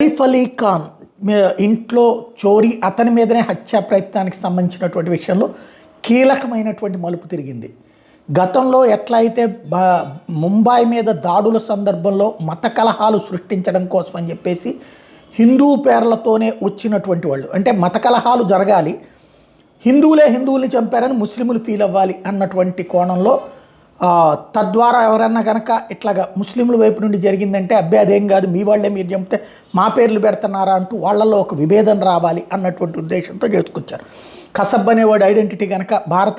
సైఫ్ అలీ ఖాన్ ఇంట్లో చోరీ, అతని మీదనే హత్యా ప్రయత్నానికి సంబంధించినటువంటి విషయంలో కీలకమైనటువంటి మలుపు తిరిగింది. గతంలో ఎట్లయితే ముంబై మీద దాడుల సందర్భంలో మత కలహాలు సృష్టించడం కోసం అని చెప్పేసి హిందూ పేర్లతోనే వచ్చినటువంటి వాళ్ళు, అంటే మత కలహాలు జరగాలి, హిందువుల్ని చంపారని ముస్లింలు ఫీల్ అవ్వాలి అన్నటువంటి కోణంలో, తద్వారా ఎవరన్నా కనుక ఇట్లాగా ముస్లింల వైపు నుండి జరిగిందంటే అబ్బాయి అదేం కాదు, మీ వాళ్ళే మీరు చంపితే మా పేర్లు పెడుతున్నారా అంటూ వాళ్ళల్లో ఒక విభేదం రావాలి అన్నటువంటి ఉద్దేశంతో చేసుకొచ్చారు. కసబ్ అనేవాడు ఐడెంటిటీ కనుక భారత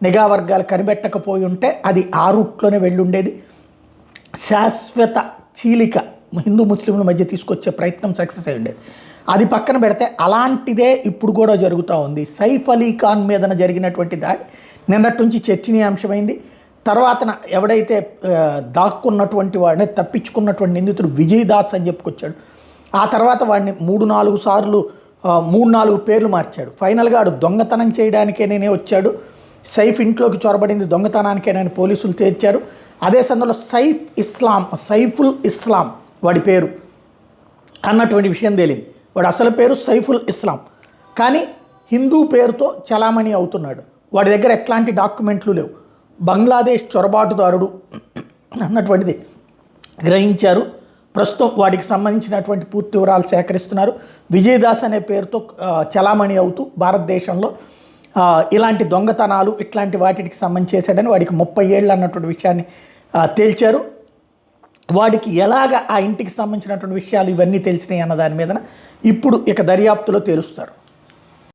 నిఘా వర్గాలు కనిపెట్టకపోయి ఉంటే అది ఆ రూట్లోనే వెళ్ళి ఉండేది. శాశ్వత చీలిక హిందూ ముస్లింల మధ్య తీసుకొచ్చే ప్రయత్నం సక్సెస్ అయి ఉండేది. అది పక్కన పెడితే అలాంటిదే ఇప్పుడు కూడా జరుగుతూ ఉంది. సైఫ్ అలీ ఖాన్ మీదన జరిగినటువంటి దాడి నిన్నటి నుంచి చర్చనీయాంశమైంది. తర్వాత ఎవడైతే దాక్కున్నటువంటి వాడిని, తప్పించుకున్నటువంటి నిందితుడు విజయ్ దాస్ అని చెప్పుకొచ్చాడు. ఆ తర్వాత వాడిని 3-4 పేర్లు మార్చాడు. ఫైనల్గా ఆడు దొంగతనం చేయడానికేనే వచ్చాడు, సైఫ్ ఇంట్లోకి చొరబడింది దొంగతనానికేనని పోలీసులు తేల్చారు. అదే సందర్భంలో సైఫుల్ ఇస్లాం వాడి పేరు అన్నటువంటి విషయం తేలింది. వాడు అసలు పేరు సైఫుల్ ఇస్లాం, కానీ హిందూ పేరుతో చలామణి అవుతున్నాడు. వాడి దగ్గర ఎట్లాంటి డాక్యుమెంట్లు లేవు. బంగ్లాదేశ్ చొరబాటుదారుడు అన్నటువంటిది గ్రహించారు. ప్రస్తుతం వాడికి సంబంధించినటువంటి పూర్తి వివరాలు సేకరిస్తున్నారు. విజయదాస్ అనే పేరుతో చలామణి అవుతూ భారతదేశంలో ఇలాంటి దొంగతనాలు ఇట్లాంటి వాటికి సంబంధించి చేశాడని వాడికి 30 ఏళ్ళు అన్నటువంటి విషయాన్ని తేల్చారు. వాడికి ఎలాగ ఆ ఇంటికి సంబంధించినటువంటి విషయాలు ఇవన్నీ తెలిసినాయి అన్న దాని మీద ఇప్పుడు ఇక దర్యాప్తులో తేలుస్తారు.